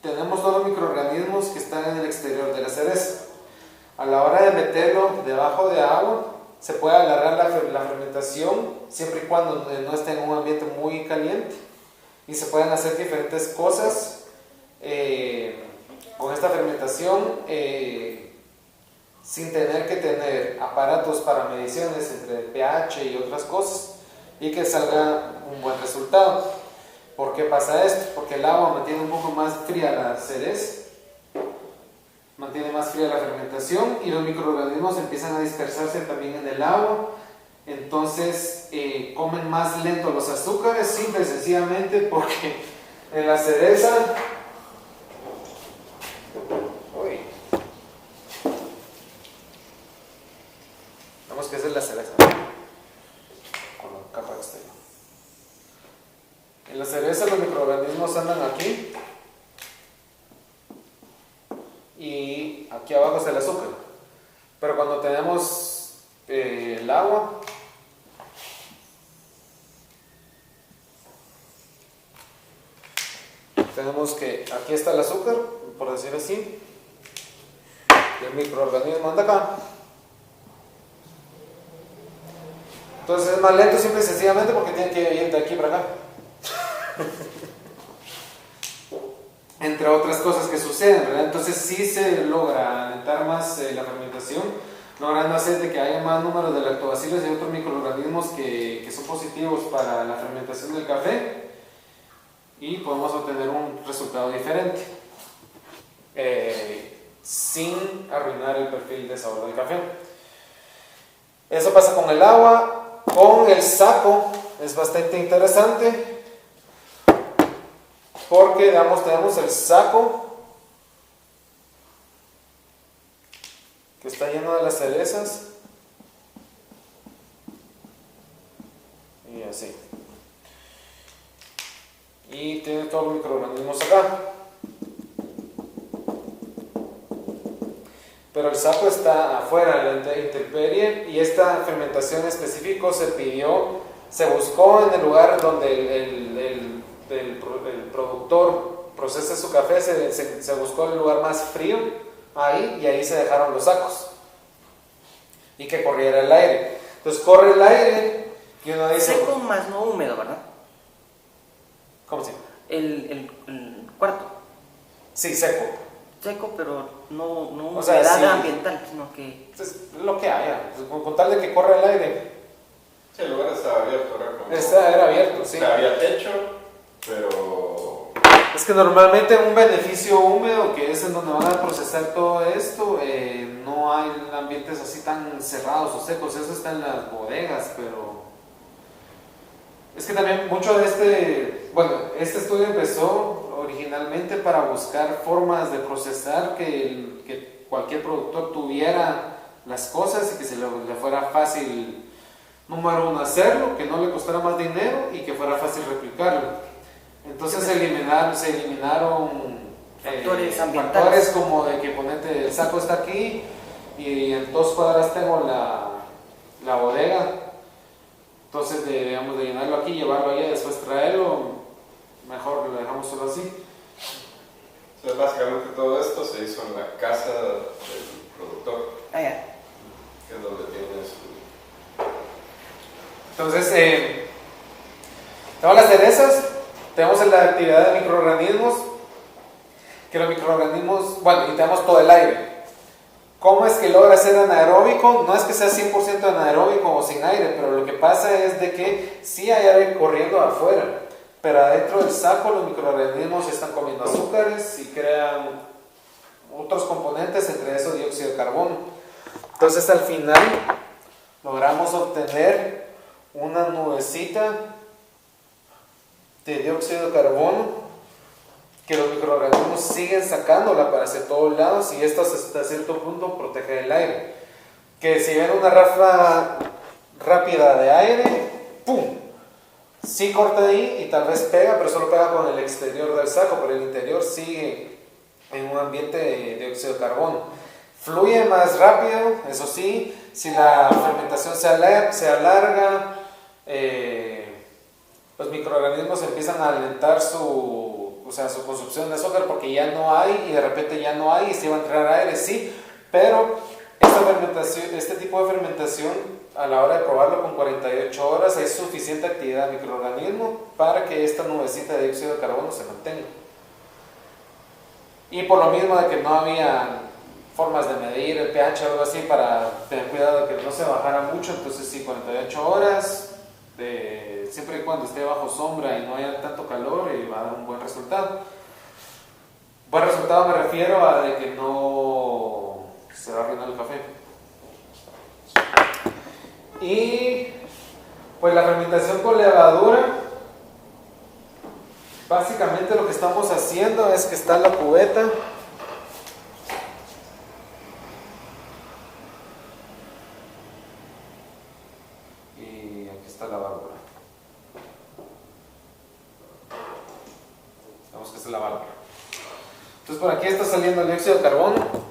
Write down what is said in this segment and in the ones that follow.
tenemos todos los microorganismos que están en el exterior de la cereza. A la hora de meterlo debajo de agua, se puede alargar la fermentación siempre y cuando no esté en un ambiente muy caliente, y se pueden hacer diferentes cosas con esta fermentación sin tener que tener aparatos para mediciones entre pH y otras cosas, y que salga un buen resultado. ¿Por qué pasa esto? Porque el agua mantiene un poco más fría la cereza, mantiene más fría la fermentación, y los microorganismos empiezan a dispersarse también en el agua. Entonces comen más lento los azúcares, simple y sencillamente porque en la cereza vamos que esa es la cereza con la capa exterior. En la cereza los microorganismos andan aquí, y aquí abajo está el azúcar. Pero cuando tenemos el agua, tenemos que aquí está el azúcar, por decir así, y el microorganismo anda acá. Entonces es más lento simple y sencillamente porque tiene que ir de aquí para acá. Entre otras cosas que suceden, ¿verdad? Entonces sí se logra alentar más la fermentación, logrando hacer de que haya más número de lactobacilos y otros microorganismos que son positivos para la fermentación del café, y podemos obtener un resultado diferente sin arruinar el perfil de sabor del café. Eso pasa con el agua. Con el saco es bastante interesante, porque digamos, tenemos el saco que está lleno de las cerezas y así, y tiene todos los microorganismos acá, pero el saco está afuera en la intemperie, y esta fermentación específica se buscó en el lugar donde el productor procesa su café, se buscó el lugar más frío ahí, y ahí se dejaron los sacos y que corriera el aire. Entonces corre el aire y uno dice... Seco más no húmedo, ¿verdad? ¿Cómo se llama? El cuarto. Sí, seco. Seco, pero no O sea, humedad sí, ambiental, sino que... Entonces, lo que haya, con tal de que corra el aire. Sí, el lugar estaba abierto, Era abierto, sí. O sea, había techo, pero... Es que normalmente un beneficio húmedo, que es en donde van a procesar todo esto, no hay ambientes así tan cerrados o secos. Eso está en las bodegas, pero es que también mucho de este estudio empezó originalmente para buscar formas de procesar que cualquier productor tuviera las cosas y que se le fuera fácil, número uno, hacerlo, que no le costara más dinero y que fuera fácil replicarlo. Entonces se eliminaron factores como de que ponete, el saco está aquí y en 2 cuadras tengo la bodega. Entonces de llenarlo aquí, llevarlo allá y después traerlo, mejor lo dejamos solo así. Entonces básicamente todo esto se hizo en la casa del productor, ya. que es donde tiene su... Entonces, tenemos las cerezas, tenemos la actividad de microorganismos, que los microorganismos, y tenemos todo el aire. ¿Cómo es que logra ser anaeróbico? No es que sea 100% anaeróbico o sin aire, pero lo que pasa es de que sí hay aire corriendo afuera, pero adentro del saco los microorganismos están comiendo azúcares y crean otros componentes, entre esos dióxido de carbono. Entonces al final logramos obtener una nubecita de dióxido de carbono que los microorganismos siguen sacándola para hacia todos lados, y esto hasta cierto punto protege el aire. Que si ven una ráfaga rápida de aire, ¡pum!, sí corta ahí y tal vez pega, pero solo pega con el exterior del saco, pero el interior sigue en un ambiente de dióxido de carbono. Fluye más rápido, eso sí, si la fermentación se alarga, los microorganismos empiezan a alentar su o sea, su consumición de azúcar porque ya no hay y de repente ya no hay y se va a entrar aire, sí, pero este tipo de fermentación a la hora de probarlo con 48 horas hay suficiente actividad de microorganismo para que esta nubecita de dióxido de carbono se mantenga. Y por lo mismo de que no había formas de medir el pH o algo así para tener cuidado de que no se bajara mucho, entonces sí, 48 horas, siempre y cuando esté bajo sombra y no haya tanto calor, va a dar un buen resultado. Buen resultado me refiero a de que no se va a arruinar el café. Y pues la fermentación con levadura, básicamente lo que estamos haciendo es que está la cubeta y aquí está la válvula. Vemos que esta es la válvula. Entonces por aquí está saliendo el dióxido de carbono.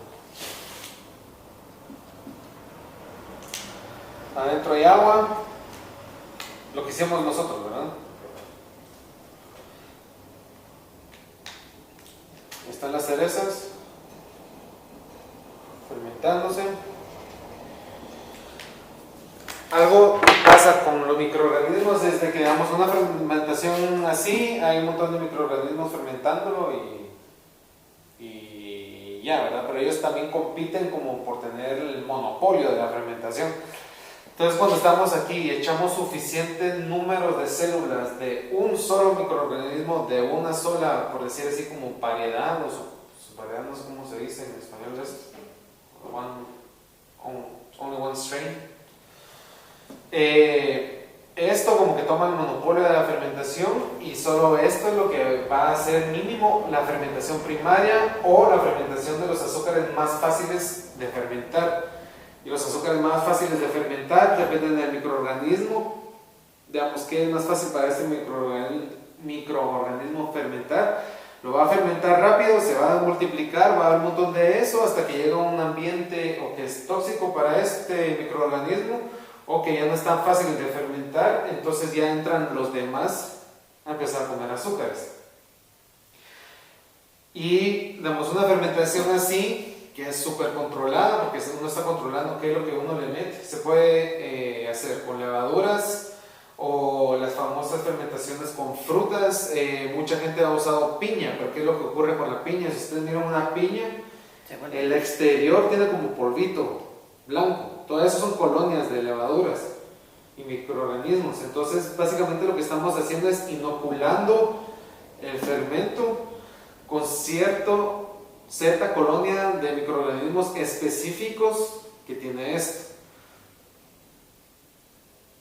Adentro hay agua, lo que hicimos nosotros, ¿verdad? Están las cerezas fermentándose. Algo pasa con los microorganismos desde que damos una fermentación así, hay un montón de microorganismos fermentándolo y ya, ¿verdad? Pero ellos también compiten como por tener el monopolio de la fermentación. Entonces cuando estamos aquí y echamos suficientes números de células de un solo microorganismo, de una sola, por decir así, como variedad, o variedad no sé cómo se dice en español, es only one strain. Esto como que toma el monopolio de la fermentación y solo esto es lo que va a hacer mínimo la fermentación primaria o la fermentación de los azúcares más fáciles de fermentar. Y los azúcares más fáciles de fermentar dependen del microorganismo. Digamos que es más fácil para este microorganismo fermentar. Lo va a fermentar rápido, se va a multiplicar, va a haber un montón de eso hasta que llega a un ambiente o que es tóxico para este microorganismo o que ya no es tan fácil de fermentar, entonces ya entran los demás a empezar a comer azúcares. Y damos una fermentación así, que es súper controlada, porque uno está controlando qué es lo que uno le mete. Se puede hacer con levaduras o las famosas fermentaciones con frutas. Mucha gente ha usado piña, pero ¿qué es lo que ocurre con la piña? Si ustedes miran una piña, el exterior tiene como polvito blanco. Todas esas son colonias de levaduras y microorganismos. Entonces, básicamente lo que estamos haciendo es inoculando el fermento con cierta colonia de microorganismos específicos que tiene esto.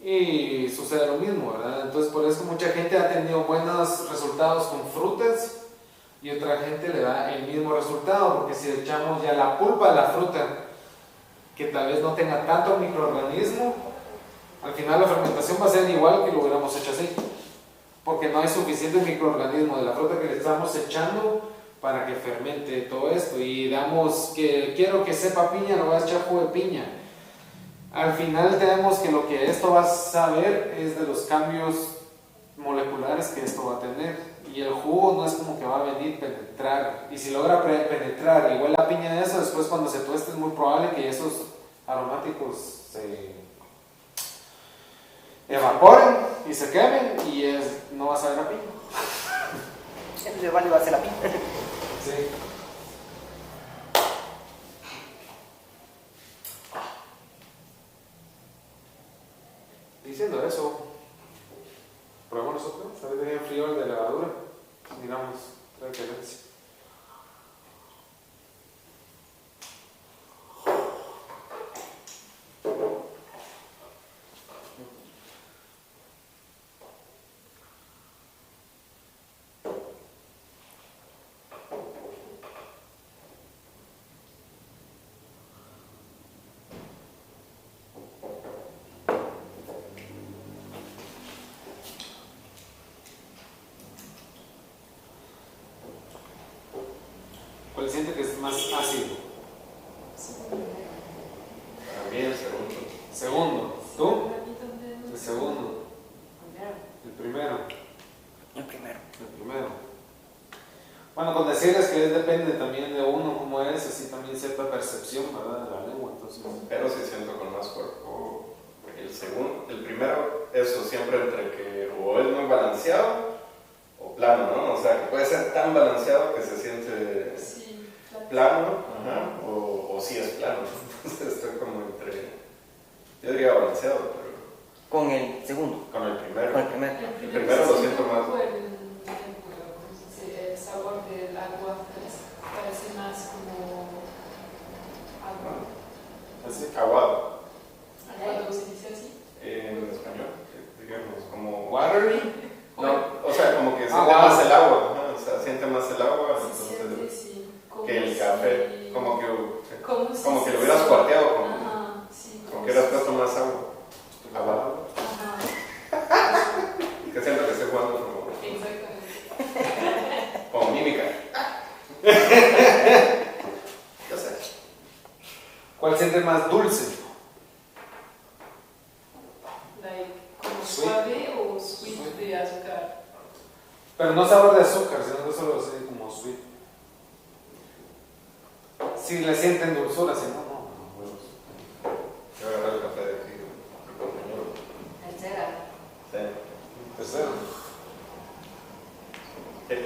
Y sucede lo mismo, ¿verdad? Entonces por eso mucha gente ha tenido buenos resultados con frutas y otra gente le da el mismo resultado, porque si echamos ya la pulpa de la fruta que tal vez no tenga tanto microorganismo, al final la fermentación va a ser igual que lo hubiéramos hecho así, porque no hay suficiente microorganismo de la fruta que le estamos echando para que fermente todo esto. Y damos que quiero que sepa piña, lo voy a echar jugo de piña. Al final tenemos que lo que esto va a saber es de los cambios moleculares que esto va a tener, y el jugo no es como que va a venir penetrar, y si logra penetrar igual la piña de eso, después cuando se tueste es muy probable que esos aromáticos se evaporen y se quemen y no va a saber a piña. El vale va a ser la piña. Sí. Diciendo eso, probemos nosotros, a ver si hay frío el de levadura, miramos la diferencia. ¿Cuál siente que es más ácido? También el segundo. Segundo. ¿Tú? El segundo. El primero. El primero. El primero. decir es que depende también de uno cómo es, así también cierta percepción, ¿verdad? De la lengua, entonces. Pero sí siento con más cuerpo. El primero, eso siempre entre que o es muy balanceado o plano, ¿no? O sea, que puede ser tan balanceado que se siente plano, ajá, o sí es plano. Entonces estoy como entre, yo diría balanceado, pero... Con el segundo. Con el primero. Con el primero. El primero lo siento más. El sabor del agua parece más como agua. Así, aguado. ¿Aguado se dice así? En español, digamos, como... Watery. No, o sea, como que siente agua. más el agua, ¿no? O sea, siente más el agua, Se siente, entonces, sí. que el café, si- como que si lo hubieras cuarteado, como, Ajá, sí, como que hubieras puesto más agua. Agua. Ajá. Que siento que estoy jugando como, Exactamente. como mímica. Ya sé. ¿Cuál siente más dulce? Like, como Sweet. suave o sweet de azúcar. Pero no sabor de azúcar, sino que solo así como sweet. Si le sienten dulzura, si no, no. Yo voy a agarrar el café de aquí, mi compañero. Tercera. Sí. Tercero. Sí.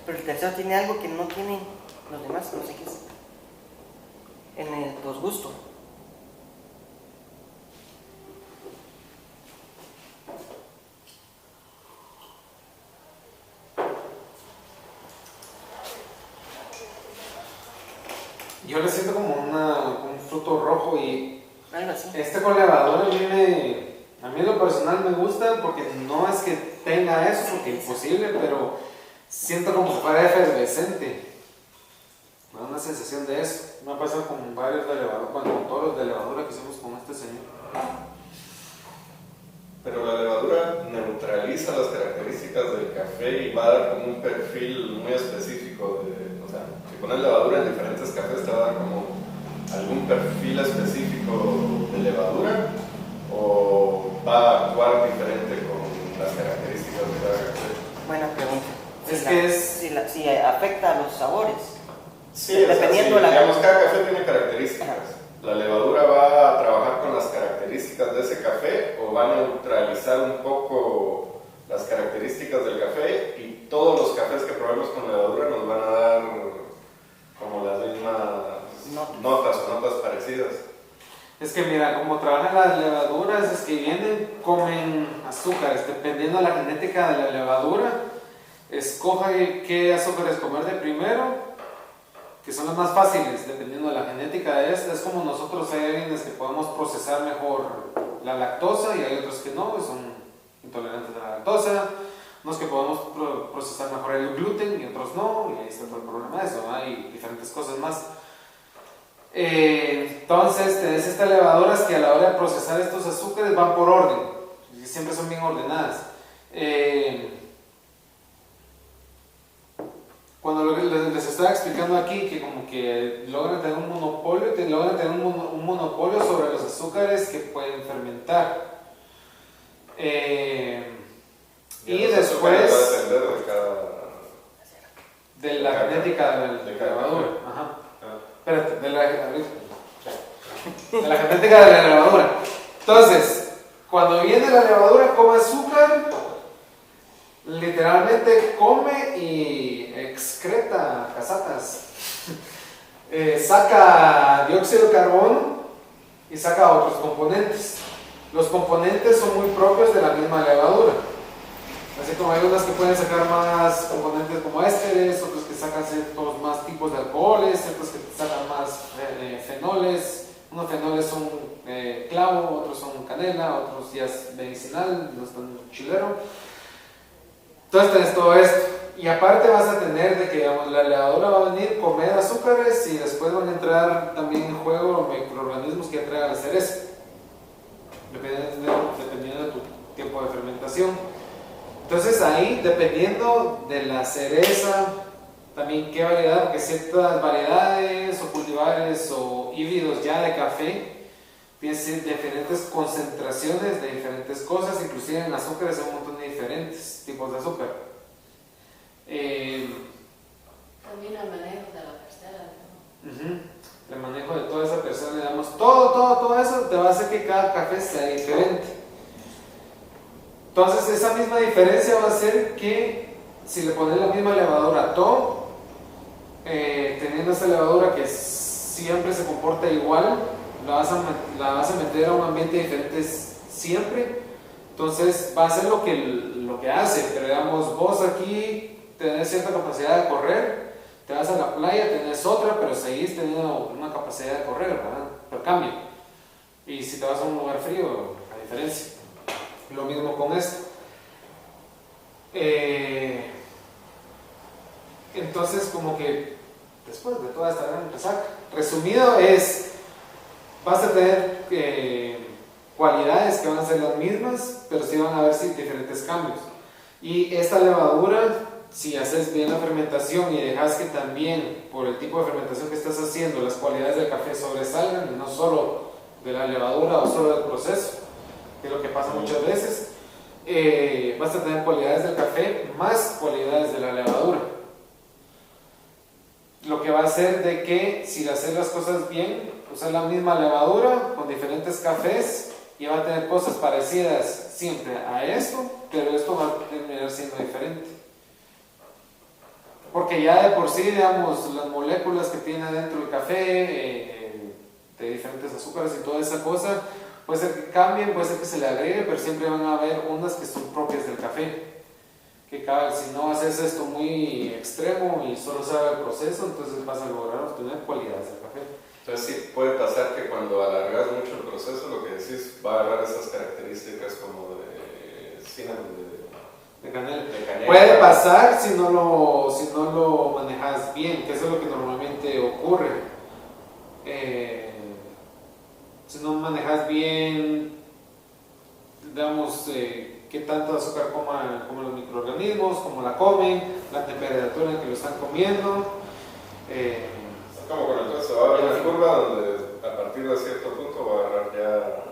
Pero el tercero tiene algo que no tienen los demás, no sé qué es. En el posgusto. Yo le siento como un fruto rojo y Algo así. este con levadura a mí en lo personal me gusta porque no es que tenga eso, porque es imposible, pero siento como si fuera efervescente. Me da una sensación de eso. Me ha pasado con varios de levadura, con todos los de levadura que hicimos con este señor. Pero la levadura neutraliza las características del café y va a dar como un perfil muy específico o sea, si pones levadura en diferentes cafés te va a dar como algún perfil específico de levadura o va a actuar diferente con las características de cada café. Buena pregunta. Es que es- Si afecta a los sabores. Sí, o sea, Dependiendo sí, la- digamos, cada café tiene características. La levadura va a trabajar con las características de ese café o va a neutralizar un poco las características del café y todos los cafés que probemos con levadura nos van a dar como las mismas notas o notas parecidas. Es que mira, como trabajan las levaduras, es que comen azúcares, dependiendo de la genética de la levadura, escoja qué azúcares comer de primero, que son los más fáciles, dependiendo de la genética de esta. Es como nosotros, hay alguien que podemos procesar mejor la lactosa y hay otros que no, que son intolerantes a la lactosa, unos que podemos procesar mejor el gluten y otros no, y ahí está todo el problema de eso, ¿no? Hay diferentes cosas más. Entonces tenés estas levaduras que a la hora de procesar estos azúcares van por orden, siempre son bien ordenadas. Cuando les estaba explicando aquí que como que logran tener un monopolio, un monopolio sobre los azúcares que pueden fermentar. Y los azúcares después va a depender de cada... de la genética de la levadura. Ajá. Espérate, de la genética de la levadura. Entonces, cuando viene la levadura, come azúcar, literalmente come y excreta casatas. Saca dióxido de carbono y saca otros componentes. Los componentes son muy propios de la misma levadura. Así como hay unas que pueden sacar más componentes como ésteres, otros que sacan ciertos más tipos de alcoholes, ciertos que sacan más fenoles. Unos fenoles son clavo, otros son canela, otros ya es medicinal, no es tan chilero. Entonces tenés todo esto. Y aparte vas a tener de que digamos, la levadura va a venir, comer azúcares y después van a entrar también en juego los microorganismos que entrega la cereza, dependiendo de tu tiempo de fermentación. Entonces ahí, dependiendo de la cereza, también qué variedad, porque ciertas variedades o cultivares o híbridos ya de café tienen diferentes concentraciones de diferentes cosas, inclusive en azúcares hay un montón de diferentes tipos de azúcar. También el manejo de la parcela, ¿no? El manejo de toda esa persona, digamos, todo eso te va a hacer que cada café sea diferente. Entonces esa misma diferencia va a hacer que si le pones la misma levadura a todo, teniendo esta levadura que siempre se comporta igual, la vas a meter a un ambiente diferente siempre, entonces va a ser lo que hace. Pero digamos, vos aquí tenés cierta capacidad de correr, te vas a la playa, tenés otra, pero seguís teniendo una capacidad de correr, ¿verdad? Por cambio. Y si te vas a un lugar frío, la diferencia. Lo mismo con esto. Entonces, como que después de toda esta gran resaca, resumido es, vas a tener cualidades que van a ser las mismas, pero sí van a haber diferentes cambios. Y esta levadura, si haces bien la fermentación y dejas que también, por el tipo de fermentación que estás haciendo, las cualidades del café sobresalgan, y no solo de la levadura o solo del proceso, que es lo que pasa muchas veces, vas a tener cualidades del café más cualidades de la levadura. Lo que va a hacer de que, si haces las cosas bien, usar la misma levadura con diferentes cafés y va a tener cosas parecidas siempre a esto, pero esto va a terminar siendo diferente. Porque ya de por sí, digamos, las moléculas que tiene dentro el café, de diferentes azúcares y toda esa cosa, puede ser que cambien, puede ser que se le agregue, pero siempre van a haber unas que son propias del café. Que si no haces esto muy extremo y solo sabe el proceso, entonces vas a lograr obtener cualidades del café. Entonces sí puede pasar que cuando alargas mucho el proceso, lo que decís va a agarrar esas características como de cinnamon, De canela. de canela. Puede pasar si no lo manejas bien, que eso es lo que normalmente ocurre. Si no manejas bien, digamos, qué tanto azúcar comen los microorganismos, cómo la comen, la temperatura en que lo están comiendo. Como con el proceso, va a haber una curva donde a partir de cierto punto va a agarrar ya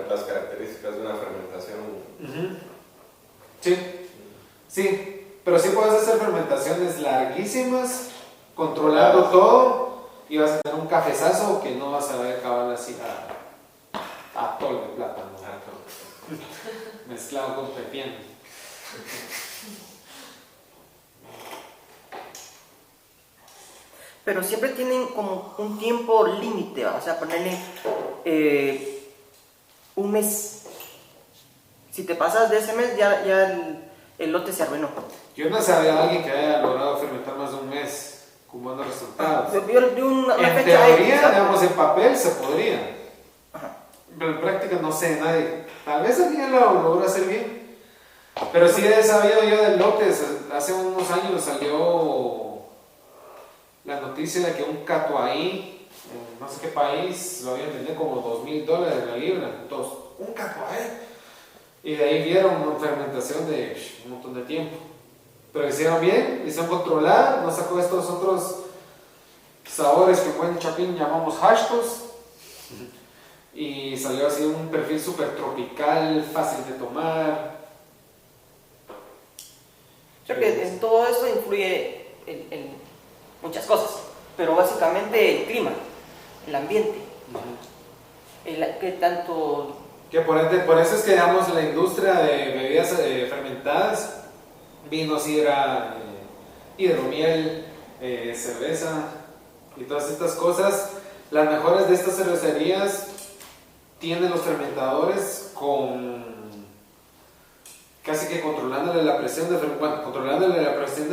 las características de una fermentación. Sí, pero sí puedes hacer fermentaciones larguísimas, controlando todo, y vas a tener un cafezazo que no vas a ver cabal así a tol de plátano, mezclado con pepián. Pero siempre tienen como un tiempo límite, o sea, ponerle un mes. Si te pasas de ese mes, ya el lote se arruinó. Yo no sabía de alguien que haya logrado fermentar más de un mes con buenos resultados. Yo vi una En fecha teoría, ahí, digamos, en papel se podría. Ajá. Pero en práctica no sé, nadie. Tal vez alguien lo logra hacer bien. Pero sí he sabido yo de lotes. Hace unos años salió la noticia de que un catuaí, en no sé qué país, lo habían vendido como $2,000 la libra. Entonces, un catuaí. Y de ahí vieron una fermentación de un montón de tiempo. Pero hicieron bien, hicieron controlada, nos sacó estos otros sabores que en buen chapín llamamos hashtos. Y salió así un perfil súper tropical, fácil de tomar. Creo que en todo esto influye en muchas cosas, pero básicamente el clima, el ambiente, qué tanto... Que por eso es que digamos la industria de bebidas fermentadas, vino, sidra, hidromiel, cerveza y todas estas cosas, las mejores de estas cervecerías tienen los fermentadores casi que controlándole la presión de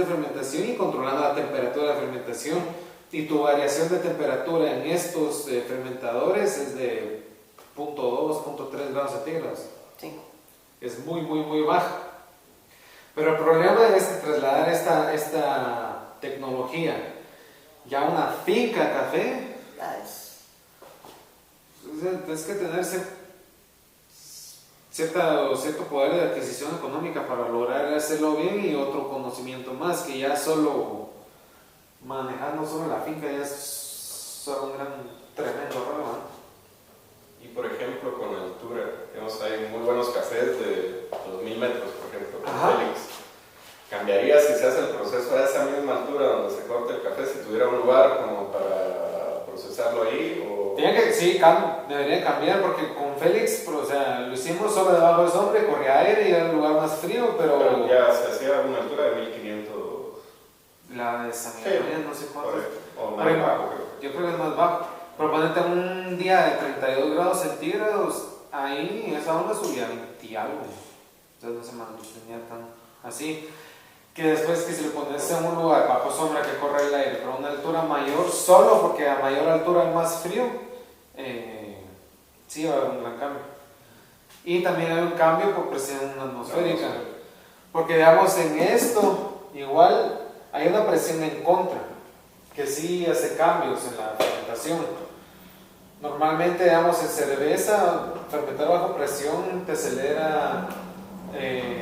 fermentación y controlando la temperatura de fermentación, y tu variación de temperatura en estos fermentadores es de 0.2, 0.3 grados centígrados. Sí. Es muy baja. Pero el problema es trasladar esta tecnología ya a una finca de café. Tienes que tener cierto poder de adquisición económica para lograr hacerlo bien, y otro conocimiento más, que ya solo manejando solo la finca ya es solo un tremendo error, ¿no? Y por ejemplo con altura, hay muy buenos cafés de 2000 metros, por ejemplo, con Ajá. Félix. cambiaría si se hace el proceso a esa misma altura donde se corta el café, si tuviera un lugar como para procesarlo ahí o... Sí, debería cambiar porque con Félix, o sea, lo hicimos solo debajo del hombre, corría aire y era un lugar más frío, Pero ya se hacía a una altura de 1500. La de San Miguel, no sé cuánto. O más bajo, creo. Yo creo que es más bajo. Pero ponete un día de 32 grados centígrados, ahí esa onda subía a 20 y algo. Entonces no se mantenía tan así. Que después que si le pones en un lugar bajo sombra que corre el aire, pero a una altura mayor, solo porque a mayor altura hay más frío, sí va a haber un gran cambio. Y también hay un cambio por presión atmosférica. Porque digamos en esto, igual hay una presión en contra, que sí hace cambios en la fermentación. Normalmente, digamos, en cerveza, fermentar bajo presión te acelera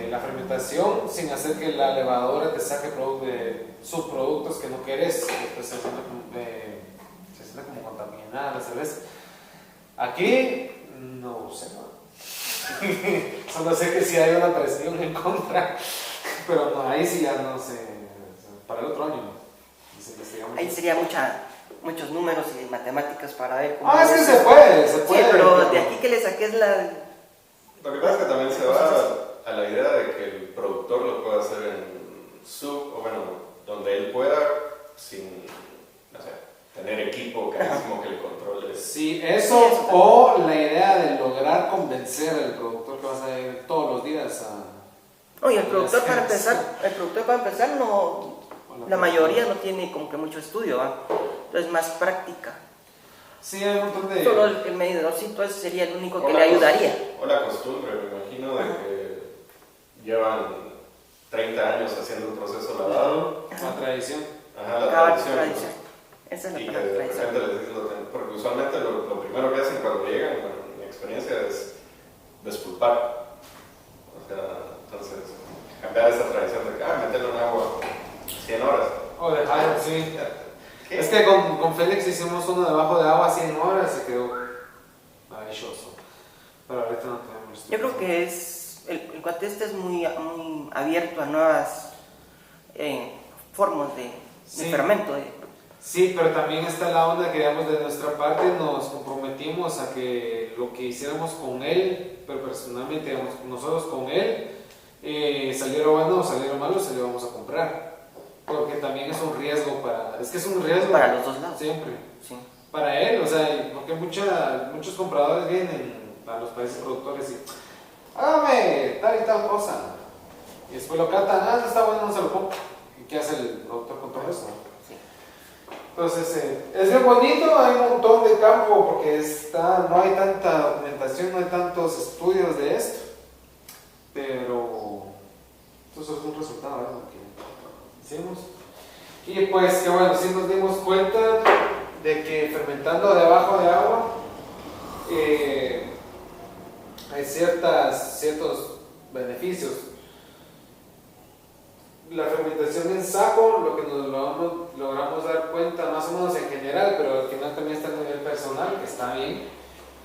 la fermentación sin hacer que la levadura te saque subproductos que no querés, después se siente como contaminada la cerveza. Aquí no sé, solo sé que sí hay una presión en contra, pero no, ahí sí ya no sé, para el otro año ahí sería muchos números y matemáticas para ver cómo es que se puede, sí, pero de aquí que le saques la... Lo que pasa es que también se va a la idea de que el productor lo pueda hacer o bueno, donde él pueda, sin, no sé, tener equipo carísimo que le controle. Sí, eso o la idea de lograr convencer al productor que vas a ir todos los días a... Oye, el productor para empezar no, la mayoría no tiene como que mucho estudio, ¿va? Entonces más práctica. Sí, hay un montón de... Solo el medidorcito ese sería el único que le ayudaría. O la costumbre, me imagino, de que llevan 30 años haciendo un proceso lavado. La tradición. Ajá, la tradición. Esa es la y que de tradición. repente les dices, porque usualmente lo primero que hacen cuando llegan, bueno, mi experiencia es despulpar. O sea, entonces, cambiar esa tradición de que, meterlo en agua 100 horas. O dejar, sí. ¿Qué? Es que con Félix hicimos uno debajo de agua 100 horas y quedó maravilloso. Pero ahorita no tenemos. Yo creo que el cuate este es muy abierto a nuevas formas de fermento. Sí, pero también está la onda que, digamos, de nuestra parte nos comprometimos a que lo que hiciéramos con él, pero personalmente, digamos, nosotros con él, saliera bueno o saliera malo, se lo íbamos a comprar. Porque también es un riesgo es un riesgo para los dos lados. Siempre. Sí. Para él, o sea, porque muchos compradores vienen a los países productores y hágame tal y tal cosa. Y después lo catan, no está bueno, no se lo compro. ¿Y qué hace el productor con todo eso? Sí. Entonces, es bien bonito, hay un montón de campo porque no hay tanta documentación, no hay tantos estudios de esto. Pero eso es un resultado de lo que hicimos. Y pues que bueno, sí nos dimos cuenta de que fermentando debajo de agua hay ciertos beneficios. La fermentación en saco, lo que nos logramos dar cuenta más o menos en general, pero al final también está a nivel personal, que está bien,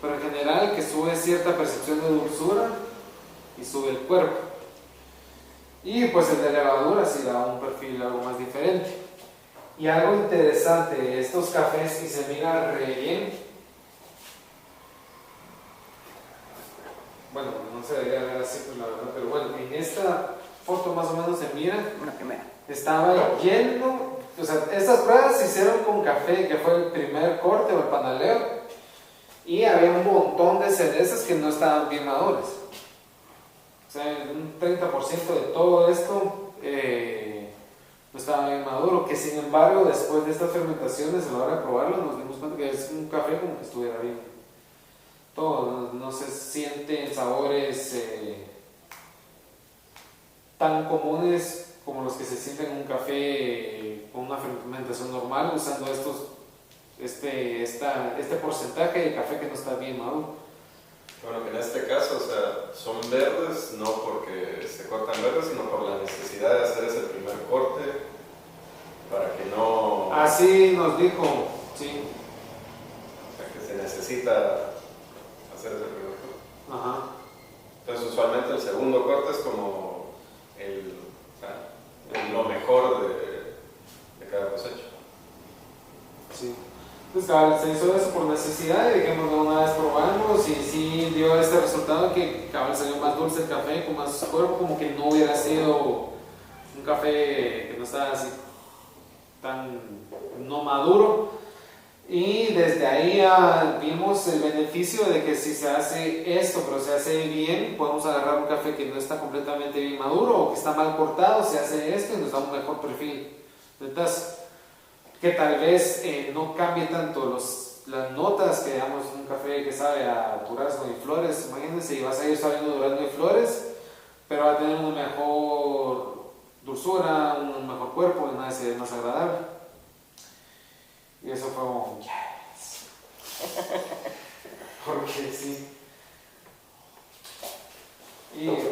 pero en general que sube cierta percepción de dulzura y sube el cuerpo. Y pues el de levadura sí da un perfil algo más diferente. Y algo interesante, estos cafés, y se mira re bien. Bueno, no se debería ver así, pues la verdad, pero bueno, en esta foto más o menos se mira. Una primera. Estaba lleno, o sea, estas pruebas se hicieron con café, que fue el primer corte o el panaleo, y había un montón de cerezas que no estaban bien maduras. O sea, un 30% de todo esto no estaba bien maduro, que sin embargo después de estas fermentaciones a la hora de probarlo nos dimos cuenta que es un café como que estuviera bien. Todo, no se sienten sabores tan comunes como los que se sienten en un café con una fermentación normal usando este porcentaje de café que no está bien maduro. Bueno, que en este caso, o sea, son verdes no porque se cortan verdes, sino por la necesidad de hacer ese primer corte para que no... Así nos dijo, sí. O sea, que se necesita hacer ese primer corte. Ajá. Entonces, usualmente el segundo corte es como Pues cabal, se hizo eso por necesidad y dijimos de una vez probamos y sí dio este resultado que cabal salió más dulce el café, con más cuerpo, como que no hubiera sido un café que no estaba así tan no maduro. Y desde ahí vimos el beneficio de que si se hace esto, pero se hace bien, podemos agarrar un café que no está completamente bien maduro o que está mal cortado, se hace esto y nos da un mejor perfil de taza. Que tal vez no cambie tanto las notas que digamos un café que sabe a durazno y flores, imagínense, y va a seguir sabiendo durazno y flores, pero va a tener una mejor dulzura, un mejor cuerpo, una acidez más agradable. Y eso fue como, yes. Porque sí. Y pues,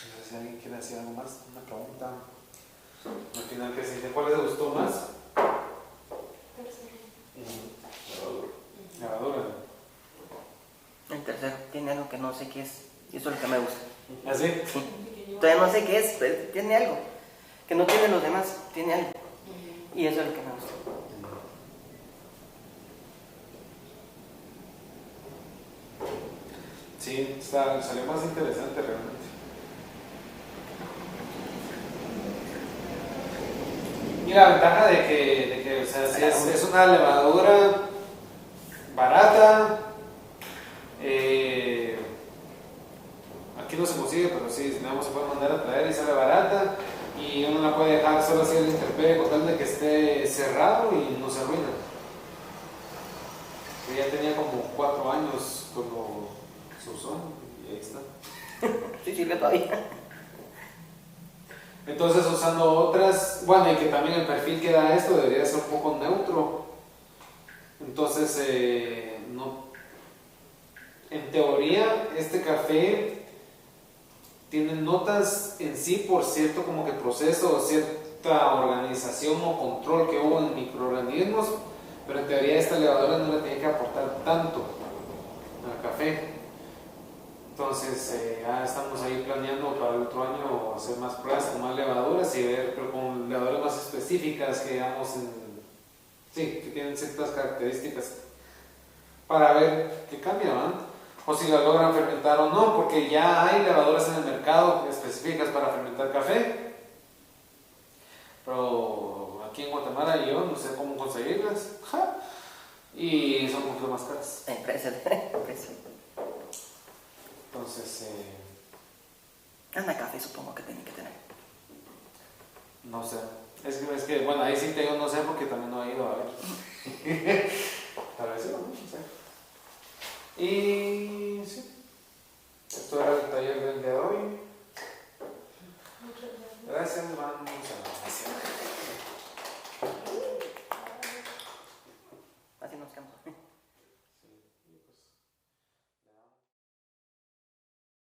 no sé si alguien quiere decir algo más, una pregunta. Al final, ¿qué siente? ¿Cuál les gustó más? Lavadura. El tercero tiene algo que no sé qué es, y eso es lo que me gusta. ¿Así? Sí. Todavía no sé qué es, pero tiene algo que no tienen los demás, tiene algo. Y eso es lo que me gusta. Sí, salió más interesante realmente. Y la ventaja de que o sea, si es una levadura barata, aquí no se consigue, pero sí, si no se puede mandar a traer y sale barata, y uno la puede dejar solo así en la intemperie con tal de que esté cerrado y no se arruina. Yo ya tenía como 4 años cuando se usó y ahí está. Sí, sirve todavía. Entonces usando otras, bueno, y que también el perfil que da esto debería ser un poco neutro. Entonces, no, en teoría este café tiene notas en sí por cierto como que proceso o cierta organización o control que hubo en microorganismos, pero en teoría esta levadura no le tiene que aportar tanto al café. Entonces ya estamos ahí planeando para el otro año hacer más pruebas con más levaduras y ver, pero con levaduras más específicas que digamos sí, que tienen ciertas características para ver qué cambia, ¿no? O si la logran fermentar o no, porque ya hay levaduras en el mercado específicas para fermentar café, pero aquí en Guatemala yo no sé cómo conseguirlas y son mucho más caras. Precio. Entonces, Anda café supongo que tiene que tener. no sé. Es que, bueno, ahí sí te digo no sé porque también no he ido